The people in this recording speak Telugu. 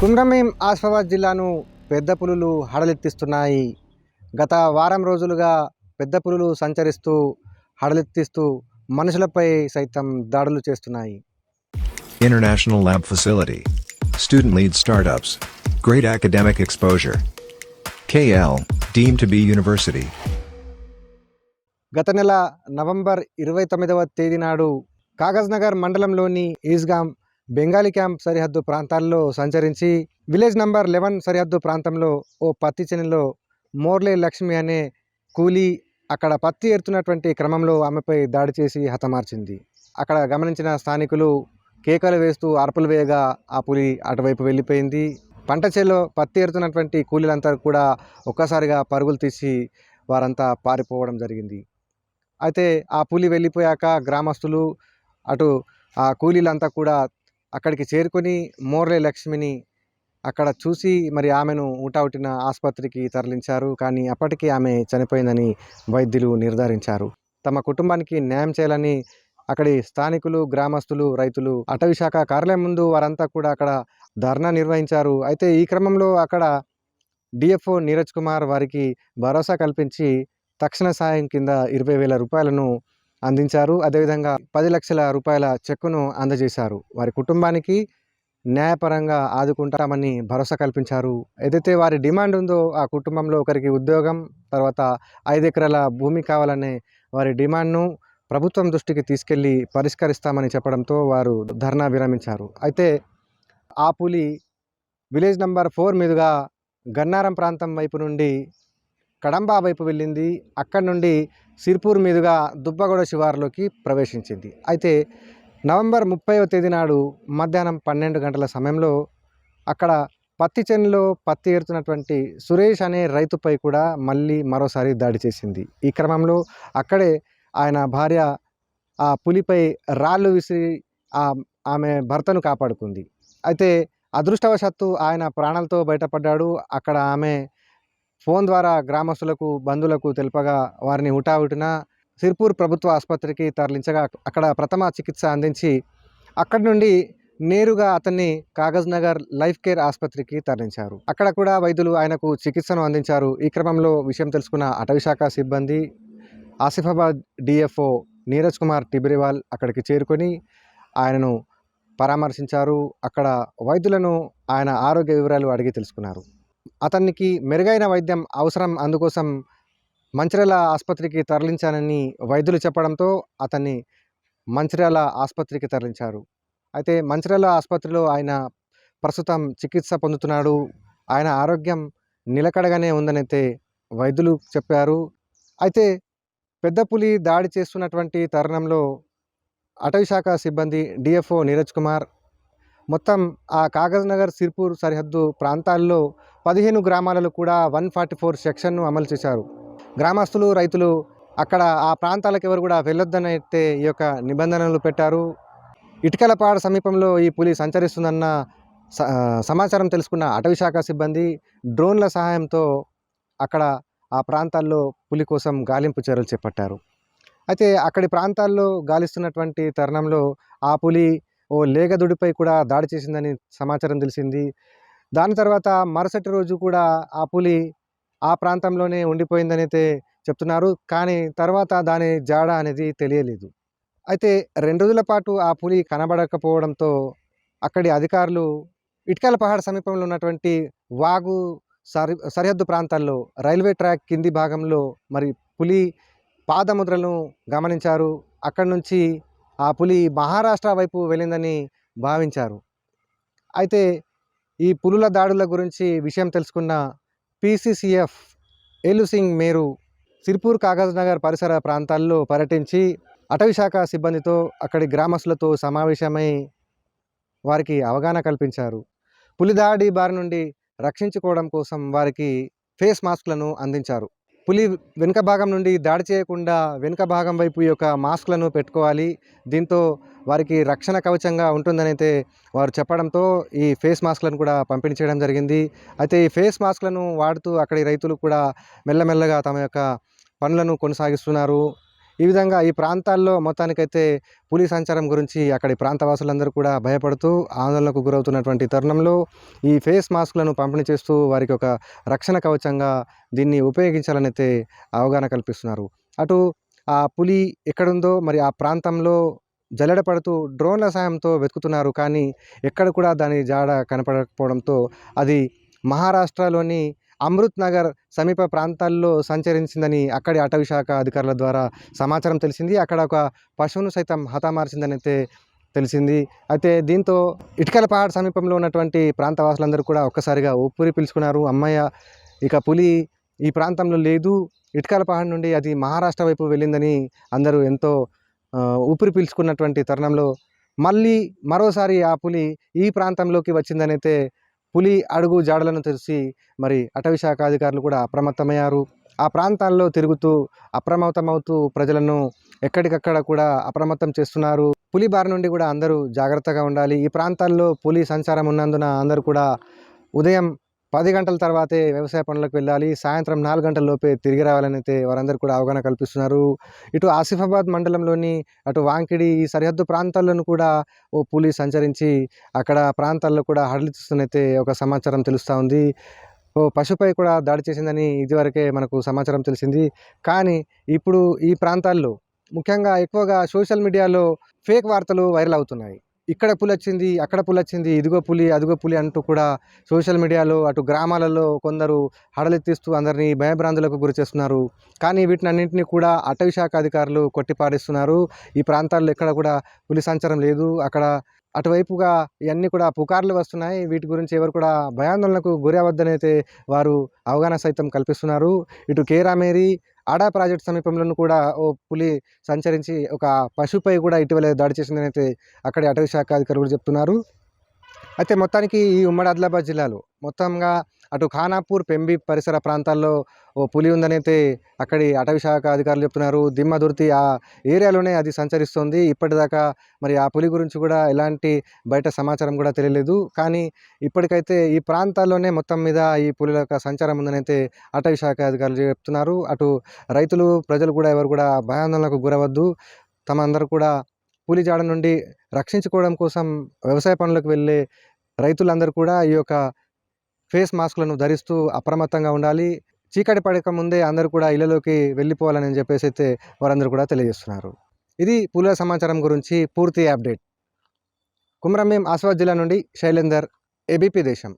కుమ్రంభీం ఆసిఫాబాద్ జిల్లాను పెద్ద పులులు హడలెత్తిస్తున్నాయి. గత వారం రోజులుగా పెద్ద పులులు సంచరిస్తూ హడలెత్తిస్తూ మనుషులపై సైతం దాడులు చేస్తున్నాయి. International lab facility. Student lead startups. Great academic exposure. KL, deemed to be university. గత నెల నవంబర్ 29వ తేదీ నాడు కాగజ్నగర్ మండలంలోని ఈస్గాం బెంగాలీ క్యాంప్ సరిహద్దు ప్రాంతాల్లో సంచరించి విలేజ్ నంబర్ 11 సరిహద్దు ప్రాంతంలో ఓ పత్తి చేనులో మోర్లే లక్ష్మి అనే కూలీ అక్కడ పత్తి ఏరుతున్నటువంటి క్రమంలో ఆమెపై దాడి చేసి హతమార్చింది. అక్కడ గమనించిన స్థానికులు కేకలు వేస్తూ అరుపులు వేయగా ఆ పులి అటువైపు వెళ్ళిపోయింది. పంట చేలో పత్తి ఏరుతున్నటువంటి కూలీలంతా కూడా ఒక్కసారిగా పరుగులు తీసి వారంతా పారిపోవడం జరిగింది. అయితే ఆ పులి వెళ్ళిపోయాక గ్రామస్తులు అటు ఆ కూలీలంతా కూడా అక్కడికి చేరుకొని మోర్లే లక్ష్మిని అక్కడ చూసి మరి ఆమెను ఊటావుటిన ఆసుపత్రికి తరలించారు. కానీ అప్పటికి ఆమె చనిపోయిందని వైద్యులు నిర్ధారించారు. తమ కుటుంబానికి న్యాయం చేయాలని అక్కడి స్థానికులు, గ్రామస్తులు, రైతులు అటవీ శాఖ కార్యాలయం ముందు వారంతా కూడా అక్కడ ధర్నా నిర్వహించారు. అయితే ఈ క్రమంలో అక్కడ డిఎఫ్ఓ నీరజ్ కుమార్ వారికి భరోసా కల్పించి తక్షణ సాయం కింద 20,000 రూపాయలను అందించారు. అదేవిధంగా 10 లక్షల రూపాయల చెక్కును అందజేశారు. వారి కుటుంబానికి న్యాయపరంగా ఆదుకుంటామని భరోసా కల్పించారు. ఏదైతే వారి డిమాండ్ ఉందో ఆ కుటుంబంలో ఒకరికి ఉద్యోగం, తర్వాత 5 ఎకరాల భూమి కావాలనే వారి డిమాండ్ను ప్రభుత్వం దృష్టికి తీసుకెళ్లి పరిష్కరిస్తామని చెప్పడంతో వారు ధర్నా విరమించారు. అయితే ఆ పులి విలేజ్ నంబర్ 4 మీదుగా గన్నారం ప్రాంతం వైపు నుండి కడంబా వైపు వెళ్ళింది. అక్కడి నుండి సిర్పూర్ మీదుగా దుబ్బగొడ శివారులోకి ప్రవేశించింది. అయితే నవంబర్ 30వ తేదీ నాడు మధ్యాహ్నం 12 గంటల సమయంలో అక్కడ పత్తి చేనులో పత్తి ఏరుతున్నటువంటి సురేష్ అనే రైతుపై కూడా మరోసారి దాడి చేసింది. ఈ క్రమంలో అక్కడే ఆయన భార్య ఆ పులిపై రాళ్ళు విసిరి ఆమె భర్తను కాపాడుకుంది. అయితే అదృష్టవశాత్తు ఆయన ప్రాణాలతో బయటపడ్డాడు. అక్కడ ఆమె ఫోన్ ద్వారా గ్రామస్తులకు, బంధువులకు తెలుపగా వారిని హుటాహుటిన సిర్పూర్ ప్రభుత్వ ఆసుపత్రికి తరలించగా అక్కడ ప్రథమ చికిత్స అందించి అక్కడి నుండి నేరుగా అతన్ని కాగజ్నగర్ లైఫ్ కేర్ ఆసుపత్రికి తరలించారు. అక్కడ కూడా వైద్యులు ఆయనకు చికిత్సను అందించారు. ఈ క్రమంలో విషయం తెలుసుకున్న అటవీ శాఖ సిబ్బంది ఆసిఫాబాద్ డిఎఫ్ఓ నీరజ్ కుమార్ టిబ్రివాల్ అక్కడికి చేరుకొని ఆయనను పరామర్శించారు. అక్కడ వైద్యులను ఆయన ఆరోగ్య వివరాలు అడిగి తెలుసుకున్నారు. అతనికి మెరుగైన వైద్యం అవసరం, అందుకోసం మంచిర్యాల ఆసుపత్రికి తరలించానని వైద్యులు చెప్పడంతో అతన్ని మంచిర్యాల ఆసుపత్రికి తరలించారు. అయితే మంచిర్యాల ఆసుపత్రిలో ఆయన ప్రస్తుతం చికిత్స పొందుతున్నాడు. ఆయన ఆరోగ్యం నిలకడగానే ఉందనైతే వైద్యులు చెప్పారు. అయితే పెద్ద పులి దాడి చేస్తున్నటువంటి తరుణంలో అటవీ శాఖ సిబ్బంది డిఎఫ్ఓ నీరజ్ కుమార్ మొత్తం ఆ కాగజ్నగర్ సిర్పూర్ సరిహద్దు ప్రాంతాల్లో 15 గ్రామాలలో కూడా 144 సెక్షన్ను అమలు చేశారు. గ్రామస్తులు, రైతులు అక్కడ ఆ ప్రాంతాలకు ఎవరు కూడా వెళ్ళొద్దని అయితే ఈ యొక్క నిబంధనలు పెట్టారు. ఇటుకలపాడు సమీపంలో ఈ పులి సంచరిస్తుందన్న సమాచారం తెలుసుకున్న అటవీ శాఖ సిబ్బంది డ్రోన్ల సహాయంతో అక్కడ ఆ ప్రాంతాల్లో పులి కోసం గాలింపు చర్యలు చేపట్టారు. అయితే అక్కడి ప్రాంతాల్లో గాలిస్తున్నటువంటి తరుణంలో ఆ పులి ఓ లేగదుడిపై కూడా దాడి చేసిందని సమాచారం తెలిసింది. దాని తర్వాత మరుసటి రోజు కూడా ఆ పులి ఆ ప్రాంతంలోనే ఉండిపోయిందని అయితే చెప్తున్నారు. కానీ తర్వాత దాని జాడ అనేది తెలియలేదు. అయితే 2 రోజుల పాటు ఆ పులి కనబడకపోవడంతో అక్కడి అధికారులు ఇటుకలపహాడ్ సమీపంలో ఉన్నటువంటి వాగు సరిహద్దు ప్రాంతాల్లో రైల్వే ట్రాక్ కింది భాగంలో మరి పులి పాదముద్రలను గమనించారు. అక్కడి నుంచి ఆ పులి మహారాష్ట్ర వైపు వెళ్ళిందని భావించారు. అయితే ఈ పులుల దాడుల గురించి విషయం తెలుసుకున్న పీసీసీఎఫ్ ఏలు సింగ్ మేరు సిర్పూర్ కాగజ్నగర్ పరిసర ప్రాంతాల్లో పర్యటించి అటవీ శాఖ సిబ్బందితో అక్కడి గ్రామస్తులతో సమావేశమై వారికి అవగాహన కల్పించారు. పులి దాడి బారి నుండి రక్షించుకోవడం కోసం వారికి ఫేస్ మాస్క్లను అందించారు. పులి వెనుక భాగం నుండి దాడి చేయకుండా వెనుక భాగం వైపు ఈ యొక్క మాస్క్లను పెట్టుకోవాలి. దీంతో వారికి రక్షణ కవచంగా ఉంటుందని అయితే వారు చెప్పడంతో ఈ ఫేస్ మాస్క్లను కూడా పంపిణీ చేయడం జరిగింది. అయితే ఈ ఫేస్ మాస్క్లను వాడుతూ అక్కడి రైతులు కూడా మెల్లమెల్లగా తమ యొక్క పనులను కొనసాగిస్తున్నారు. ఈ విధంగా ఈ ప్రాంతాల్లో మొత్తానికైతే పులి సంచారం గురించి అక్కడి ప్రాంతవాసులందరూ కూడా భయపడుతూ ఆందోళనకు గురవుతున్నటువంటి తరుణంలో ఈ ఫేస్ మాస్కులను పంపిణీ చేస్తూ వారికి ఒక రక్షణ కవచంగా దీన్ని ఉపయోగించాలని అయితే అవగాహన కల్పిస్తున్నారు. అటు ఆ పులి ఎక్కడుందో మరి ఆ ప్రాంతంలో జల్లెడ పడుతూ డ్రోన్ల సాయంతో వెతుకుతున్నారు. కానీ ఎక్కడ కూడా దాని జాడ కనపడకపోవడంతో అది మహారాష్ట్రలోని అమృత్ నగర్ సమీప ప్రాంతాల్లో సంచరించిందని అక్కడి అటవీ శాఖ అధికారుల ద్వారా సమాచారం తెలిసింది. అక్కడ ఒక పశువును సైతం హతమార్చిందని అయితే తెలిసింది. అయితే దీంతో ఇటుకల పహాడ్ సమీపంలో ఉన్నటువంటి ప్రాంతవాసులందరూ కూడా ఒక్కసారిగా ఊపిరి పీల్చుకున్నారు. అమ్మయ్య, ఇక పులి ఈ ప్రాంతంలో లేదు, ఇటుకల పహాడ్ నుండి అది మహారాష్ట్ర వైపు వెళ్ళిందని అందరూ ఎంతో ఊపిరి పీల్చుకున్నటువంటి తరుణంలో మరోసారి ఆ పులి ఈ ప్రాంతంలోకి వచ్చిందనైతే పులి అడుగు జాడలను తెలిసి మరి అటవీ శాఖ అధికారులు కూడా అప్రమత్తమయ్యారు. ఆ ప్రాంతాల్లో తిరుగుతూ అప్రమత్తమవుతూ ప్రజలను ఎక్కడికక్కడ కూడా అప్రమత్తం చేస్తున్నారు. పులి బారి నుండి కూడా అందరూ జాగ్రత్తగా ఉండాలి. ఈ ప్రాంతాల్లో పులి సంచారం ఉన్నందున అందరూ కూడా ఉదయం 10 గంటల తర్వాతే వ్యవసాయ పనులకు వెళ్ళాలి, సాయంత్రం 4 గంటల లోపే తిరిగి రావాలని అయితే వారందరూ కూడా అవగాహన కల్పిస్తున్నారు. ఇటు ఆసిఫాబాద్ మండలంలోని అటు వాంకిడి ఈ సరిహద్దు ప్రాంతాల్లోనూ కూడా ఓ పులి సంచరించి అక్కడ ప్రాంతాల్లో కూడా హడలిస్తున్నైతే ఒక సమాచారం తెలుస్తూ ఉంది. ఓ పశుపై కూడా దాడి చేసిందని ఇదివరకే మనకు సమాచారం తెలిసింది. కానీ ఇప్పుడు ఈ ప్రాంతాల్లో ముఖ్యంగా ఎక్కువగా సోషల్ మీడియాలో ఫేక్ వార్తలు వైరల్ అవుతున్నాయి. ఇక్కడ పులి వచ్చింది, అక్కడ పులి వచ్చింది, ఇదిగో పులి, అదిగో పులి అంటూ కూడా సోషల్ మీడియాలో అటు గ్రామాలలో కొందరు హడలెత్తిస్తూ అందరినీ భయభ్రాంతులకు గురి చేస్తున్నారు. కానీ వీటినన్నింటినీ కూడా అటవీ శాఖ అధికారులు కొట్టిపారేస్తున్నారు. ఈ ప్రాంతాల్లో ఎక్కడ కూడా పులి సంచారం లేదు. అక్కడ అటువైపుగా ఇవన్నీ కూడా పుకార్లు వస్తున్నాయి. వీటి గురించి ఎవరు కూడా భయాందోళనకు గురి అవ్వద్దనైతే వారు అవగాహన సైతం కల్పిస్తున్నారు. ఇటు కేరామేరి ఆడా ప్రాజెక్ట్ సమీపంలోనూ కూడా ఓ పులి సంచరించి ఒక పశువుపై కూడా ఇటీవల దాడి చేసిందని అయితే అక్కడి అటవీ శాఖ అధికారులు చెప్తున్నారు. అయితే మొత్తానికి ఈ ఉమ్మడి ఆదిలాబాద్ జిల్లాలో మొత్తంగా అటు ఖానాపూర్, పెంబి పరిసర ప్రాంతాల్లో ఓ పులి ఉందనైతే అక్కడి అటవీ శాఖ అధికారులు చెప్తున్నారు. దిమ్మదుర్తి ఆ ఏరియాలోనే అది సంచరిస్తుంది. ఇప్పటిదాకా మరి ఆ పులి గురించి కూడా ఎలాంటి బయట సమాచారం కూడా తెలియలేదు. కానీ ఇప్పటికైతే ఈ ప్రాంతాల్లోనే మొత్తం మీద ఈ పులుల యొక్క సంచారం ఉందనైతే అటవీ శాఖ అధికారులు చెప్తున్నారు. అటు రైతులు, ప్రజలు కూడా ఎవరు కూడా భయాందోళనకు గురవద్దు. అందరూ కూడా పులి జాడ నుండి రక్షించుకోవడం కోసం వ్యవసాయ పనులకు వెళ్ళే రైతులందరూ కూడా ఈ యొక్క ఫేస్ మాస్కులను ధరిస్తూ అప్రమత్తంగా ఉండాలి. చీకటి పడక ముందే అందరూ కూడా ఇళ్లలోకి వెళ్ళిపోవాలని చెప్పేసి అయితే వారందరూ కూడా తెలియజేస్తున్నారు. ఇది పులుల సమాచారం గురించి పూర్తి అప్డేట్. కుమ్రంభీం ఆసిఫాబాద్ జిల్లా నుండి శైలేందర్, ఏబీపీ దేశం.